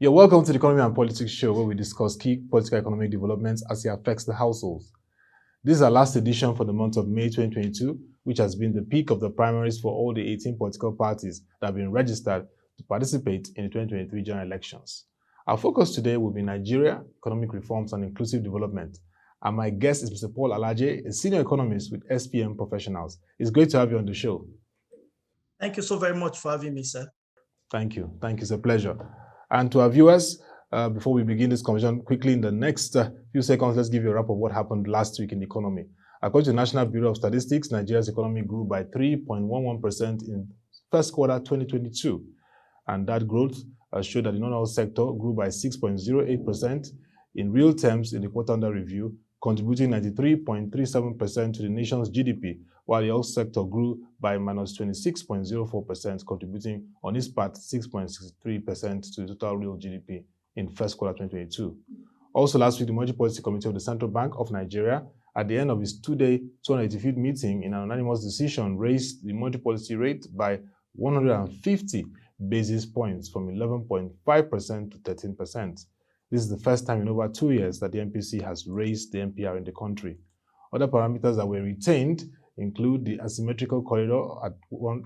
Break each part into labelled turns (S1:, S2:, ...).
S1: You're welcome to the Economy and Politics Show, where we discuss key political economic developments as it affects the households. This is our last edition for the month of May 2022, which has been the peak of the primaries for all the 18 political parties that have been registered to participate in the 2023 general elections. Our focus today will be Nigeria, economic reforms and inclusive development. And my guest is Mr. Paul Alaje, a senior economist with SPM Professionals. It's great to have you on the show.
S2: Thank you so very much for having me, sir.
S1: Thank you. It's a pleasure. And to our viewers, before we begin this conversation, quickly in the next few seconds, let's give you a wrap of what happened last week in the economy. According to the National Bureau of Statistics, Nigeria's economy grew by 3.11% in first quarter 2022. And that growth showed that the non-oil sector grew by 6.08% in real terms in the quarter under review, contributing 93.37% to the nation's GDP, while the oil sector grew by minus 26.04%, contributing on its part 6.63% to the total real GDP in first quarter 2022. Also last week, the Monetary Policy Committee of the Central Bank of Nigeria, at the end of its two-day 285th meeting, in an unanimous decision, raised the monetary policy rate by 150 basis points from 11.5% to 13%. This is the first time in over 2 years that the MPC has raised the MPR in the country. Other parameters that were retained include the asymmetrical corridor at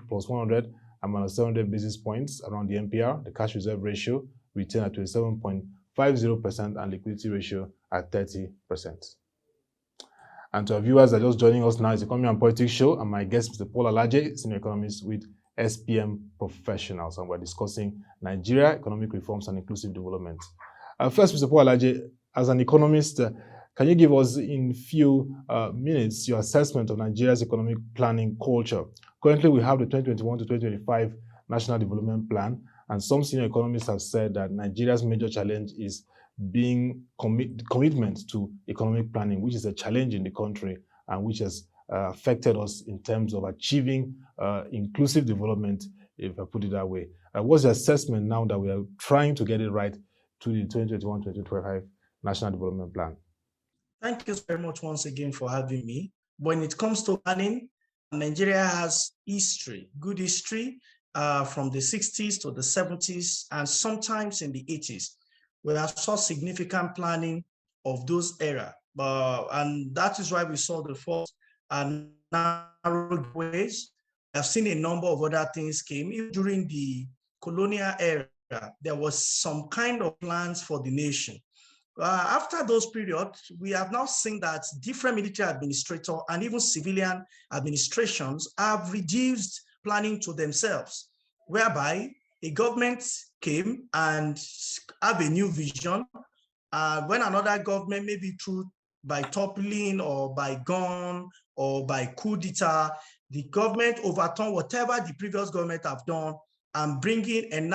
S1: plus 100 and minus 700 basis points around the MPR, the cash reserve ratio retained at 27.50%, and liquidity ratio at 30%. And to our viewers that are just joining us now, it's the Economy and Politics Show, and my guest is Mr. Paul Alaje, senior economist with SPM Professionals, and we're discussing Nigeria, economic reforms and inclusive development. First, Mr. Paul Alaje, as an economist, can you give us in few minutes your assessment of Nigeria's economic planning culture? Currently, we have the 2021 to 2025 National Development Plan, and some senior economists have said that Nigeria's major challenge is being commitment to economic planning, which is a challenge in the country and which has affected us in terms of achieving inclusive development, if I put it that way. What's the assessment now that we are trying to get it right to the 2021-2025 National Development Plan?
S2: Thank you very much once again for having me. When it comes to planning, Nigeria has history, good history from the 60s to the 70s and sometimes in the 80s. We have saw significant planning of those era, and that is why we saw the first narrow ways. I've seen a number of other things came. Even during the colonial era, there was some kind of plans for the nation. After those periods, we have now seen that different military administrators and even civilian administrations have reduced planning to themselves, whereby a government came and have a new vision. When another government, maybe by toppling or by gun or by coup d'etat, the government overturned whatever the previous government have done and bringing and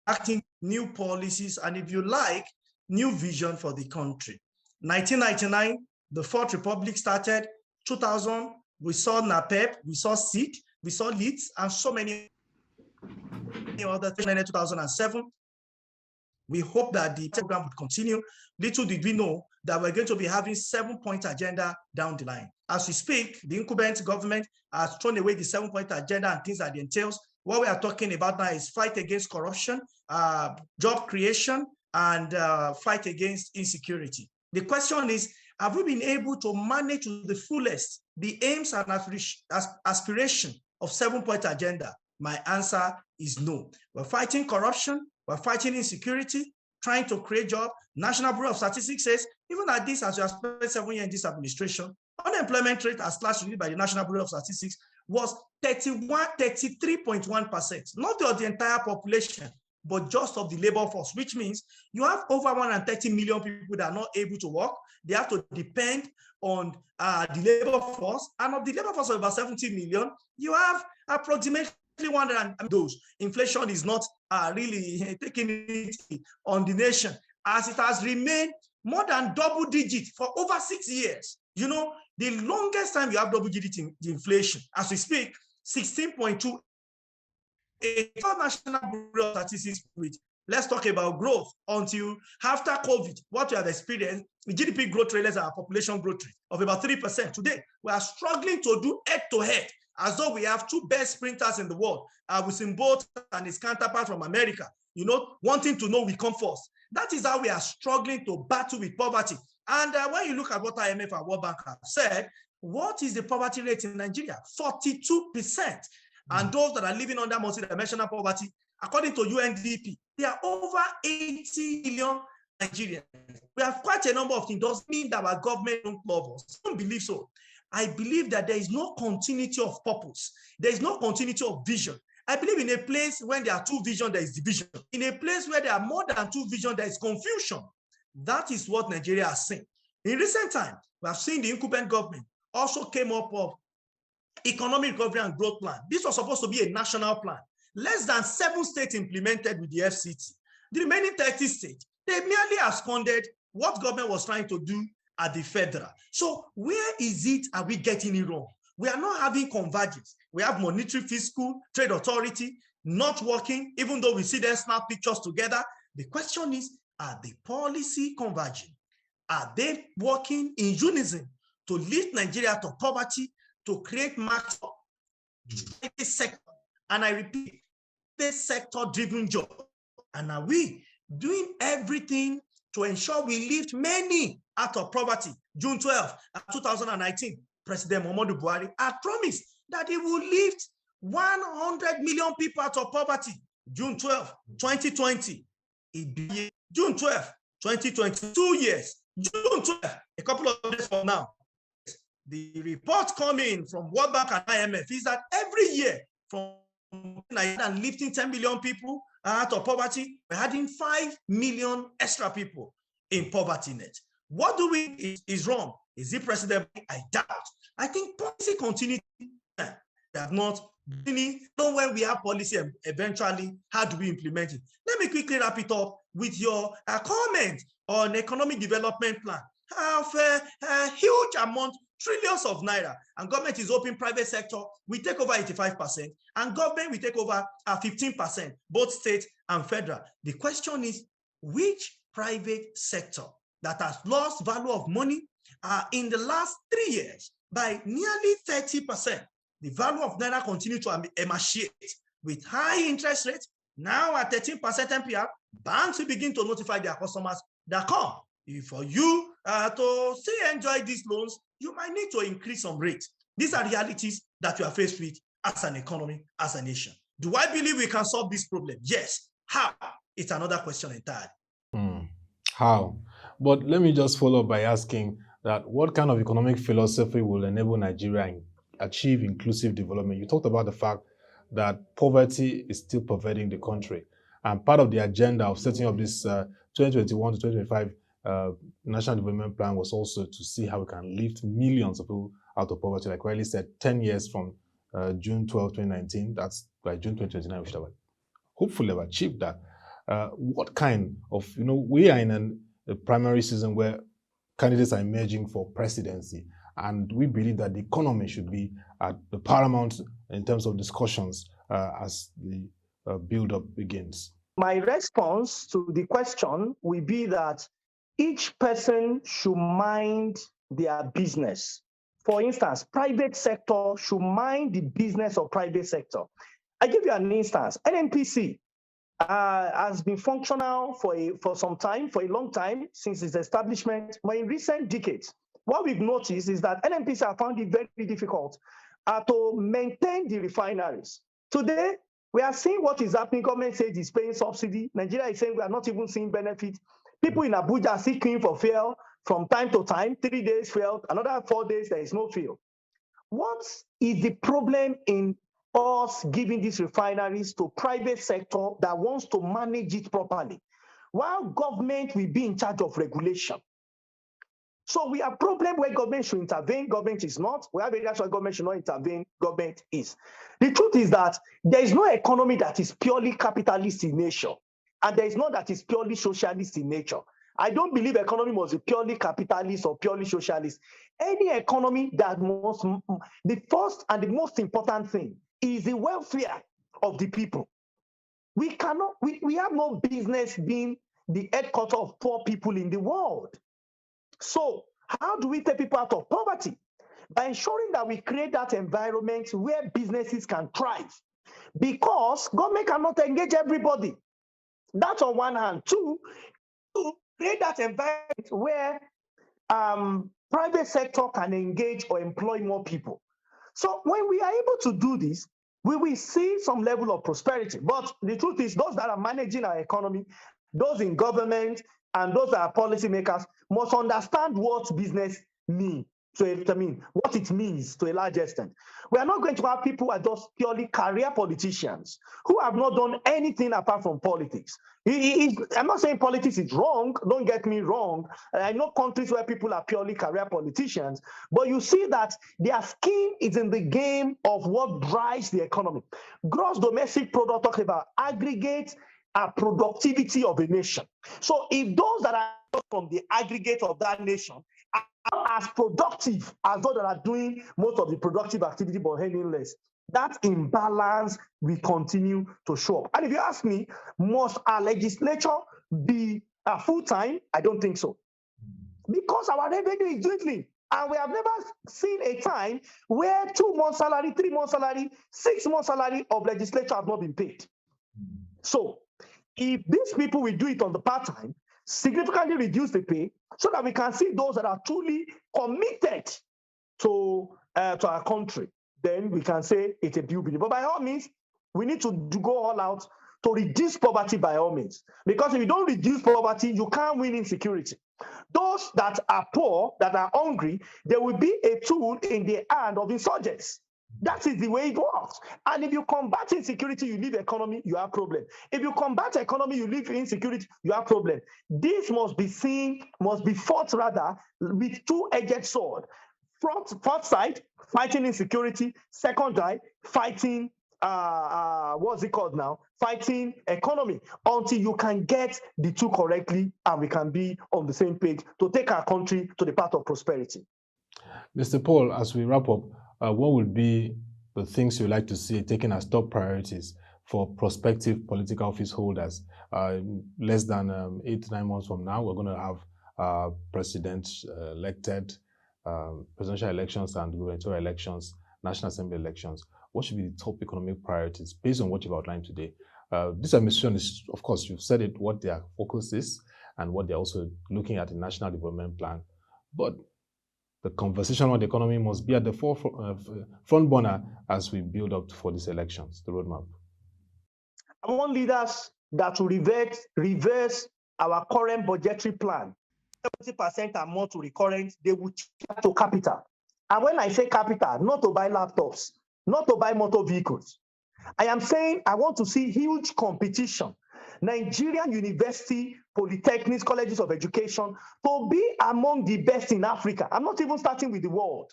S2: acting new policies, and if you like, new vision for the country. 1999, the Fourth Republic started. 2000, we saw NAPEP, we saw SEED, we saw LEADS, and so many other things. 2007, we hope that the program would continue. Little did we know that we're going to be having 7-point agenda down the line. As we speak, the incumbent government has thrown away the 7-point agenda and things that it entails. What we are talking about now is fight against corruption, job creation, and fight against insecurity. The question is, have we been able to manage to the fullest the aims and aspiration of 7-point agenda? My answer is no. We're fighting corruption, we're fighting insecurity, trying to create jobs. National Bureau of Statistics says, even at this, as we have spent 7 years in this administration, unemployment rate as last released by the National Bureau of Statistics was 33.1%, not of the entire population, but just of the labor force, which means you have over 130 million people that are not able to work. They have to depend on the labor force. And of the labor force of about 70 million, you have approximately 100 of those. Inflation is not really taking it on the nation, as it has remained more than double digit for over 6 years. You know, the longest time you have double digit inflation, as we speak, 16.2. National Bureau of Statistics, let's talk about growth. Until after COVID, what we have experienced, the GDP growth rate is our population growth rate of about 3%. Today, we are struggling to do head-to-head as though we have two best sprinters in the world, Usain Bolt and his counterpart from America. wanting to know we come first. That is how we are struggling to battle with poverty. And when you look at what IMF and World Bank have said, what is the poverty rate in Nigeria? 42%. And those that are living under multidimensional poverty, according to UNDP, there are over 80 million Nigerians. We have quite a number of things. Doesn't mean that our government don't love us. I don't believe so. I believe that there is no continuity of purpose. There is no continuity of vision. I believe in a place when there are two visions, there is division. In a place where there are more than two visions, there is confusion. That is what Nigeria has seen. In recent time, we have seen the incumbent government also came up with Economic Recovery and Growth Plan. This was supposed to be a national plan. Less than 7 states implemented with the FCT. The remaining 30 states, they merely absconded what government was trying to do at the federal. So where is it are we getting it wrong? We are not having convergence. We have monetary, fiscal, trade authority not working, even though we see them snap pictures together. The question is, are the policy converging? Are they working in unison to lift Nigeria to poverty, to create market sector? And I repeat, this sector-driven job. And are we doing everything to ensure we lift many out of poverty? June 12, 2019, President Muhammadu Buhari had promised that he will lift 100 million people out of poverty. June 12, 2020. June 12, 2020, 2 years. June 12, a couple of days from now. The report coming from World Bank and IMF is that every year from Nigeria and lifting 10 million people out of poverty, we're adding 5 million extra people in poverty net. What do we is wrong? Is it President? I doubt. I think policy continuity have not really know when we have policy and eventually how do we implement it. Let me quickly wrap it up with your comment on economic development plan. Have a huge amount, trillions of naira, and government is hoping private sector will take over 85%, and government will take over 15%, both state and federal. The question is, which private sector that has lost value of money in the last 3 years by nearly 30%? The value of naira continues to emaciate with high interest rates. Now at 13% MPR, banks will begin to notify their customers that come. For you to still enjoy these loans, you might need to increase some rates. These are realities that we are faced with as an economy, as a nation. Do I believe we can solve this problem? Yes. How? It's another question entirely.
S1: How? But let me just follow up by asking that what kind of economic philosophy will enable Nigeria achieve inclusive development? You talked about the fact that poverty is still pervading the country. And part of the agenda of setting up this 2021 to 2025 National Development Plan was also to see how we can lift millions of people out of poverty. Like Riley said, 10 years from June 12, 2019, that's by June 2029, we should have hopefully have achieved that. What kind of, we are in a primary season where candidates are emerging for presidency, and we believe that the economy should be at the paramount in terms of discussions as the build-up begins.
S3: My response to the question will be that each person should mind their business. For instance, private sector should mind the business of private sector. I give you an instance. NNPC has been functional for some time, for a long time, since its establishment. But in recent decades, what we've noticed is that NNPC have found it very difficult to maintain the refineries. Today, we are seeing what is happening. Government says it's paying subsidy. Nigeria is saying we are not even seeing benefit. People in Abuja are still queuing for fuel from time to time. 3 days fuel, another 4 days, there is no fuel. What is the problem in us giving these refineries to private sector that wants to manage it properly, while government will be in charge of regulation? So we have a problem where government should intervene, government is not. We have areas where government should not intervene, government is. The truth is that there is no economy that is purely capitalist in nature, and there is none that is purely socialist in nature. I don't believe economy must be purely capitalist or purely socialist. Any economy that must, the first and the most important thing is the welfare of the people. We have no business being the headquarters of poor people in the world. So how do we take people out of poverty? By ensuring that we create that environment where businesses can thrive. Because government cannot engage everybody. That's on one hand. Two, to create that environment where private sector can engage or employ more people. So when we are able to do this, we will see some level of prosperity. But the truth is, those that are managing our economy, those in government, and those that are policymakers must understand what business means. What it means to a large extent. We are not going to have people who are just purely career politicians who have not done anything apart from politics. I'm not saying politics is wrong, don't get me wrong. I know countries where people are purely career politicians, but you see that their skin is in the game of what drives the economy. Gross domestic product talks about aggregate productivity of a nation. So if those that are from the aggregate of that nation are as productive as those that are doing most of the productive activity but earning less, that imbalance will continue to show up. And if you ask me, must our legislature be full-time? I don't think so. Because our revenue is dwindling. And we have never seen a time where 2 months salary, 3 months salary, 6 months salary of legislature have not been paid. So if these people will do it on the part-time, significantly reduce the pay so that we can see those that are truly committed to our country, then we can say it's a due bill. But by all means, we need to go all out to reduce poverty by all means. Because if you don't reduce poverty, you can't win insecurity. Those that are poor, that are hungry, there will be a tool in the hand of insurgents. That is the way it works. And if you combat insecurity, you leave economy, you have problem. If you combat economy, you leave insecurity, you have problem. This must be fought rather with two-edged sword. First side, fighting insecurity. Second side, fighting, what's it called now? Fighting economy, until you can get the two correctly and we can be on the same page to take our country to the path of prosperity.
S1: Mr. Paul, as we wrap up, what would be the things you'd like to see taken as top priorities for prospective political office holders? Less than 8 to 9 months from now, we're going to have president-elected, presidential elections and gubernatorial elections, National Assembly elections. What should be the top economic priorities based on what you've outlined today? This administration is, of course, you've said it, what their focus is and what they're also looking at in National Development Plan. But the conversation on the economy must be at the front burner as we build up for these elections, the roadmap.
S3: I want leaders that will reverse our current budgetary plan. 70% are more to recurrent, they will change to capital. And when I say capital, not to buy laptops, not to buy motor vehicles. I am saying I want to see huge competition. Nigerian university, polytechnics, colleges of education to be among the best in Africa. I'm not even starting with the world.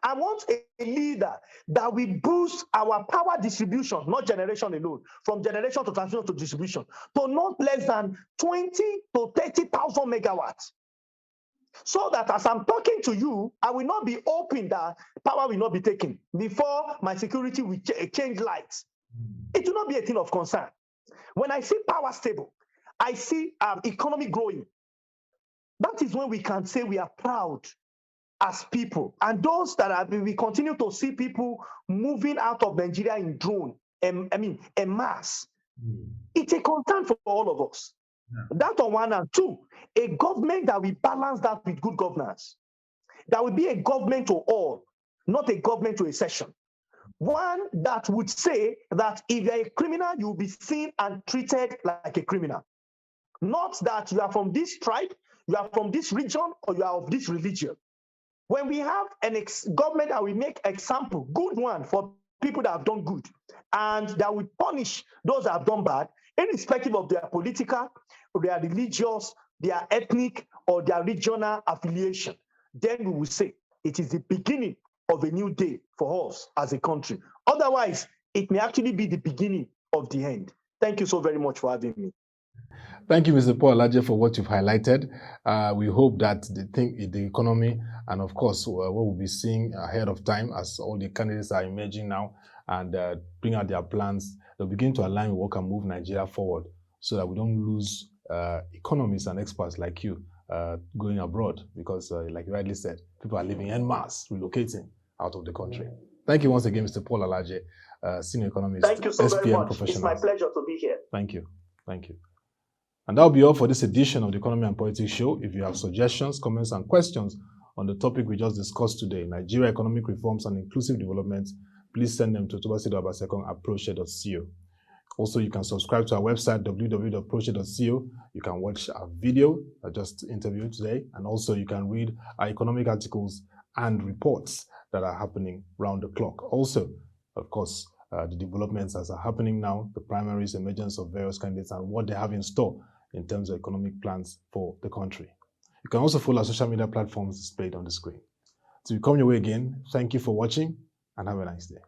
S3: I want a leader that will boost our power distribution, not generation alone, from generation to transmission to distribution, to not less than 20 to 30,000 megawatts. So that as I'm talking to you, I will not be hoping that power will not be taken before my security will change lights. It will not be a thing of concern. When I see power stable, I see economy growing. That is when we can say we are proud as people. And those that we continue to see people moving out of Nigeria in drone, en masse. It's a concern for all of us. Yeah. That on one and two, a government that will balance that with good governance. That will be a government to all, not a government to a section. One that would say that if you're a criminal, you'll be seen and treated like a criminal. Not that you are from this tribe, you are from this region, or you are of this religion. When we have an government that will make example, good one for people that have done good, and that will punish those that have done bad, irrespective of their political, their religious, their ethnic, or their regional affiliation, then we will say it is the beginning of a new day for us as a country. Otherwise, it may actually be the beginning of the end. Thank you so very much for having me.
S1: Thank you, Mr. Paul Alaje, for what you've highlighted. We hope that the economy and, of course, what we'll be seeing ahead of time as all the candidates are emerging now and bring out their plans, they'll begin to align with what can move Nigeria forward so that we don't lose economists and experts like you going abroad because, like you rightly said, people are living en masse, relocating out of the country. Thank you once again, Mr. Paul Alaje, senior economist.
S3: Thank you so
S1: SPM
S3: very much.
S1: Professional.
S3: It's my pleasure to be here.
S1: Thank you. Thank you. And that'll be all for this edition of the Economy and Politics Show. If you have suggestions, comments, and questions on the topic we just discussed today, Nigeria economic reforms and inclusive development, please send them to Ottoabasi@Abasiekong@proche.co. Also, you can subscribe to our website, www.proche.co. You can watch our video I just interviewed today, and also you can read our economic articles and reports that are happening round the clock. Also, of course, the developments as are happening now, the primaries, emergence of various candidates, and what they have in store in terms of economic plans for the country. You can also follow our social media platforms displayed on the screen. To come your way again, thank you for watching and have a nice day.